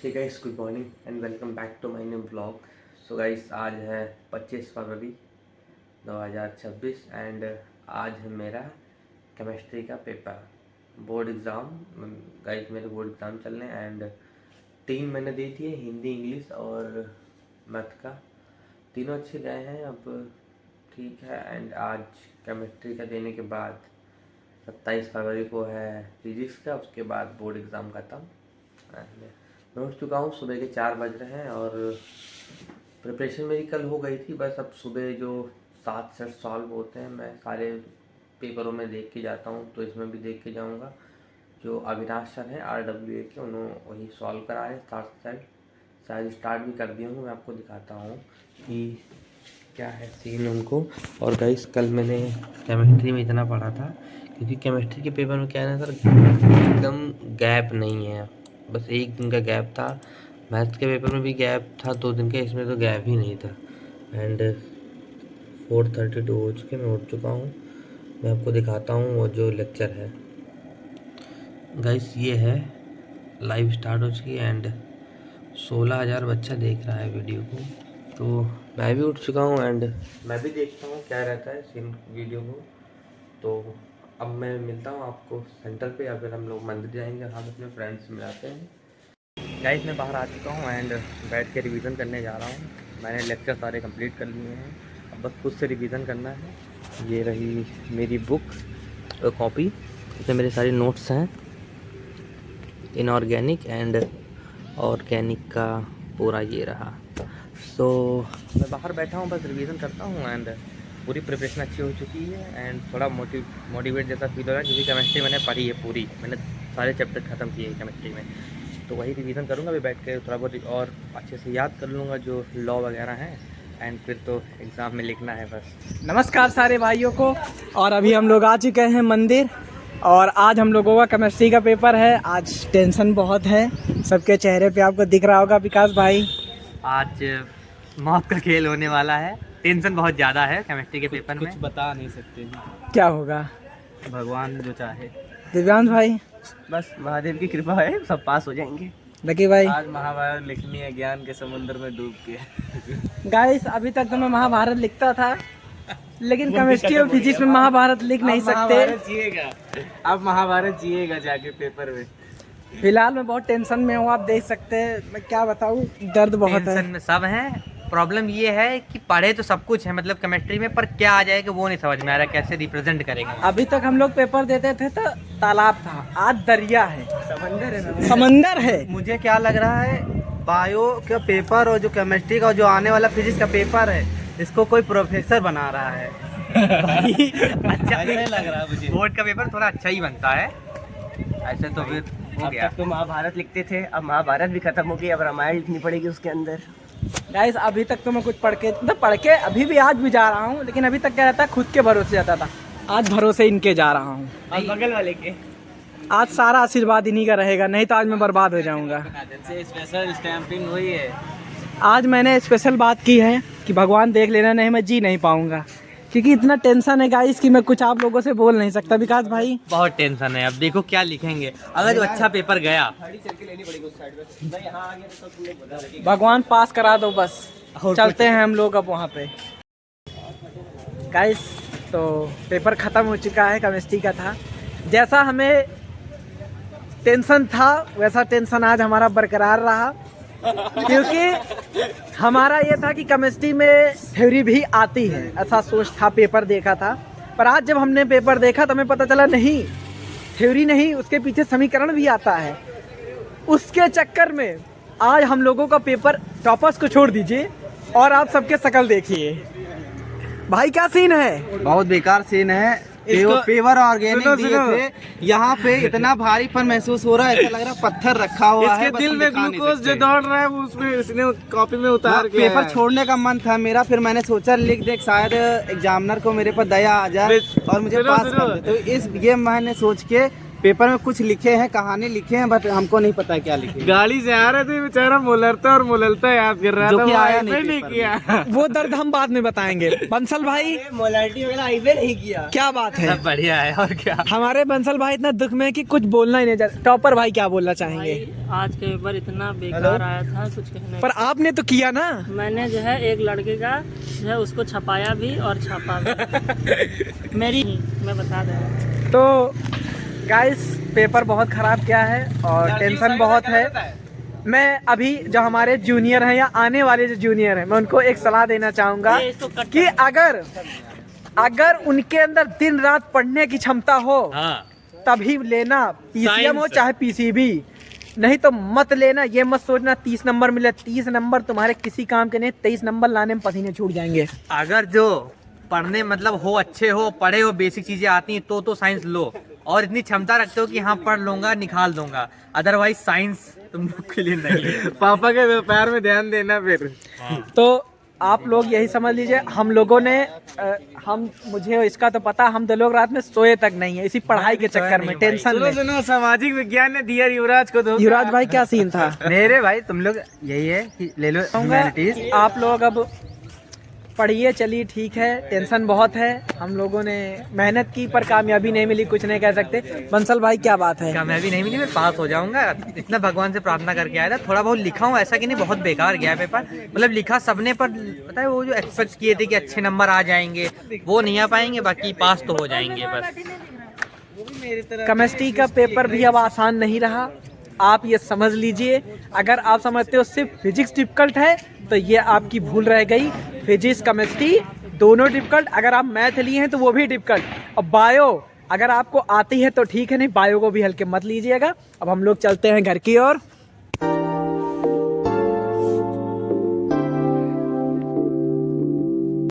Hey guys, good morning and welcome back to my new blog. So guys, आज है 25 फरवरी 2026 and आज है मेरा केमिस्ट्री का पेपर, बोर्ड एग्ज़ाम। गाइस, मेरे बोर्ड एग्ज़ाम चल रहे हैं एंड 3 मैंने दी थी, हिंदी, इंग्लिश और मैथ का। तीनों अच्छे गए हैं, अब ठीक है। एंड आज केमिस्ट्री का देने के बाद 27 फरवरी को है फिजिक्स का, उसके बाद बोर्ड एग्ज़ाम खत्म। मैं उठ चुका हूँ, सुबह के 4 बज रहे हैं और प्रिपरेशन मेरी कल हो गई थी। बस अब सुबह जो 7 सेट सॉल्व होते हैं मैं सारे पेपरों में देख के जाता हूँ, तो इसमें भी देख के जाऊँगा। जो अविनाश सर हैं RWA के, उन्होंने वही सॉल्व करा है 7 सेट, शायद स्टार्ट भी कर दिए होंगे। मैं आपको दिखाता हूँ कि क्या है सीन उनको। और गाइस, कल मैंने केमिस्ट्री में इतना पढ़ा था, क्योंकि केमिस्ट्री के पेपर में क्या है ना सर, एकदम गैप नहीं है, बस 1 दिन का गैप था। मैथ के पेपर में भी गैप था 2 दिन का, इसमें तो गैप ही नहीं था। एंड 4:32 हो चुके, मैं उठ चुका हूँ। मैं आपको दिखाता हूँ वो जो लेक्चर है। गाइस, ये है लाइव स्टार्ट हो चुकी एंड 16,000 बच्चा देख रहा है वीडियो को। तो मैं भी उठ चुका हूँ एंड मैं भी देखता हूँ क्या रहता है सीन वीडियो को। तो अब मैं मिलता हूँ आपको सेंटर पे, या फिर हम लोग मंदिर जाएंगे, हम अपने फ्रेंड्स से मिलाते हैं। गाइस, मैं बाहर आ चुका हूँ एंड बैठ के रिवीजन करने जा रहा हूँ। मैंने लेक्चर सारे कंप्लीट कर लिए हैं, अब बस खुद से रिवीजन करना है। ये रही मेरी बुक कॉपी, इसमें मेरे सारे नोट्स हैं, इनऑर्गेनिक एंड ऑर्गेनिक का पूरा ये रहा। सो मैं बाहर बैठा हूँ, बस रिवीजन करता हूँ एंड पूरी प्रिपरेशन अच्छी हो चुकी है एंड थोड़ा मोटिवेट जैसा फील हो रहा है, क्योंकि केमिस्ट्री मैंने पढ़ी है पूरी, मैंने सारे चैप्टर ख़त्म किए हैं केमिस्ट्री में। तो वही रिवीजन करूँगा अभी बैठ के, थोड़ा बहुत और अच्छे से याद कर लूँगा जो लॉ वगैरह हैं, एंड फिर तो एग्ज़ाम में लिखना है बस। नमस्कार सारे भाइयों को। और अभी हम लोग आ चुके हैं मंदिर, और आज हम लोगों का केमिस्ट्री का पेपर है। आज टेंशन बहुत है, सबके चेहरे पे आपको दिख रहा होगा। विकास भाई, आज मौत का खेल होने वाला है, टेंशन बहुत ज़्यादा है केमिस्ट्री के पेपर में। कुछ बता नहीं सकते, क्या होगा भगवान जो चाहे। दिव्यांश भाई, बस महादेव की कृपा है, सब पास हो जाएंगे। लकी भाई, आज महाभारत लिखनी है ज्ञान के समुद्र में डूब के। गाइस अभी तक तो मैं महाभारत लिखता था, लेकिन केमिस्ट्री और फिजिक्स में महाभारत लिख नहीं सकते। जिएगा, अब महाभारत जिएगा जाके पेपर में। फिलहाल मैं बहुत टेंशन में हूँ, आप देख सकते हैं। मैं क्या बताऊँ, दर्द बहुत है। टेंशन में सब हैं। प्रॉब्लम ये है कि पढ़े तो सब कुछ है मतलब केमिस्ट्री में, पर क्या आ जाएगा वो नहीं समझ में आ रहा, कैसे रिप्रेजेंट करेंगे। अभी तक हम लोग पेपर देते थे तो तालाब था, आज दरिया है, समंदर है, समंदर है। मुझे क्या लग रहा है, बायो का पेपर और जो केमिस्ट्री का जो आने वाला फिजिक्स का पेपर है, इसको कोई प्रोफेसर बना रहा है। अच्छा नहीं लग रहा मुझे। बोर्ड का पेपर थोड़ा अच्छा ही बनता है ऐसे, तो फिर हो अब गया। तक तो महाभारत लिखते थे, अब महाभारत भी खत्म हो गई, अब रामायण लिखनी पड़ेगी उसके अंदर। गाइस अभी तक तो मैं कुछ पढ़ के अभी भी आज भी जा रहा हूँ, लेकिन अभी तक क्या रहता है, खुद के भरोसे जाता था, आज भरोसे इनके जा रहा हूँ। और बगल वाले के आज सारा आशीर्वाद इन्हीं का रहेगा, नहीं तो आज मैं बर्बाद हो जाऊंगा। से स्पेशल स्टैंपिंग हुई है। आज मैंने स्पेशल बात की है कि भगवान देख लेना, नहीं मैं जी नहीं पाऊंगा, क्योंकि इतना टेंशन है गाइस कि मैं कुछ आप लोगों से बोल नहीं सकता। विकास भाई, बहुत टेंशन है, अब देखो क्या लिखेंगे। अगर अच्छा पेपर गया, भगवान पास करा दो बस, चलते हैं हम लोग अब वहाँ पे। गाइस तो पेपर ख़त्म हो चुका है, केमिस्ट्री का था। जैसा हमें टेंशन था वैसा टेंशन आज हमारा बरकरार रहा, क्योंकि हमारा ये था कि केमिस्ट्री में थ्योरी भी आती है, ऐसा सोच था, पेपर देखा था। पर आज जब हमने पेपर देखा तो हमें पता चला नहीं, थ्योरी नहीं, उसके पीछे समीकरण भी आता है। उसके चक्कर में आज हम लोगों का पेपर, टॉपर्स को छोड़ दीजिए और आप सबके शकल देखिए भाई, क्या सीन है। बहुत बेकार सीन है। पेपर ऑर्गेनिक दिए थे, यहाँ पे इतना भारीपन महसूस हो रहा है, ऐसा लग रहा है पत्थर रखा हुआ है। इसके दिल में ग्लूकोज जो दौड़ रहा है वो उसमें इसने कॉपी में उतार के पेपर छोड़ने का मन था मेरा, फिर मैंने सोचा लिख दे, शायद एग्जामिनर को मेरे पर दया आ जाए और मुझे पास कर दे। तो ये मैंने सोच के पेपर में कुछ लिखे हैं, कहानी लिखे हैं, बट हमको नहीं पता क्या लिखे। गाड़ी से आ रहे थे बेचारा, मोलरता और मोललता याद कर रहा जो था, कि वो आया आईवे नहीं नहीं पेपर किया। वो दर्द हम बाद में बताएंगे। बंसल भाई मोलालिटी वगैरह आईवे नहीं किया। क्या बात है, बढ़िया है। और क्या, हमारे बंसल भाई इतना दुख में है कि कुछ बोलना ही नहीं चाहते। टॉपर भाई क्या बोलना चाहेंगे? आज के पेपर इतना बेकार आया था, कुछ कहने। पर आपने तो किया ना। मैंने जो है एक लड़के का जो है उसको छपाया भी और छापा भी। मेरी मैं बता दे रहा हूँ। तो गाइस पेपर बहुत ख़राब किया है और टेंशन बहुत है। मैं अभी जो हमारे जूनियर हैं या आने वाले जो जूनियर हैं, मैं उनको एक सलाह देना चाहूँगा कि अगर उनके अंदर दिन रात पढ़ने की क्षमता हो तभी लेना, पीसीएम हो चाहे पीसीबी, नहीं तो मत लेना। ये मत सोचना 30 नंबर मिले, 30 नंबर तुम्हारे किसी काम के नहीं, 23 नंबर लाने में पसीने छूट जाएंगे। अगर जो पढ़ने मतलब हो, अच्छे हो, पढ़े हो, बेसिक चीजें आती हैं तो साइंस लो, और इतनी क्षमता रखते हो कि हाँ पढ़ लूंगा, निकाल दूंगा। अदरवाइज साइंस तुम लोग के लिए नहीं है। पापा के व्यापार में ध्यान देना फिर। तो आप लोग यही समझ लीजिए, हम लोगों ने मुझे इसका तो पता, हम 2 लोग रात में सोए तक नहीं है इसी पढ़ाई के चक्कर में, टेंशन में। सुनो, सामाजिक विज्ञान ने दिया युवराज को दो। युवराज भाई क्या सीन था? मेरे भाई तुम लोग यही है कि ले लो ह्यूमैनिटीज। आप लोग अब पढ़िए, चलिए ठीक है। टेंशन बहुत है, हम लोगों ने मेहनत की पर कामयाबी नहीं मिली, कुछ नहीं कह सकते। बंसल भाई क्या बात है? कामयाबी नहीं मिली, मैं पास हो जाऊंगा, इतना भगवान से प्रार्थना करके आया था। थोड़ा बहुत लिखा हूँ, ऐसा कि नहीं बहुत बेकार गया पेपर, मतलब लिखा सबने, पर पता है वो जो एक्सपेक्ट किए थे कि अच्छे नंबर आ जाएंगे वो नहीं आ पाएंगे, बाकी पास तो हो जाएंगे बस। केमिस्ट्री का पेपर भी अब आसान नहीं रहा, आप ये समझ लीजिए। अगर आप समझते हो सिर्फ फिजिक्स डिफिकल्ट है तो ये आपकी भूल रह गई। फिजिक्स केमिस्ट्री दोनों डिफिकल्ट, अगर आप मैथ लिए हैं तो वो भी डिफिकल्ट, और बायो अगर आपको आती है तो ठीक है, नहीं बायो को भी हल्के मत लीजिएगा। अब हम लोग चलते हैं घर की ओर।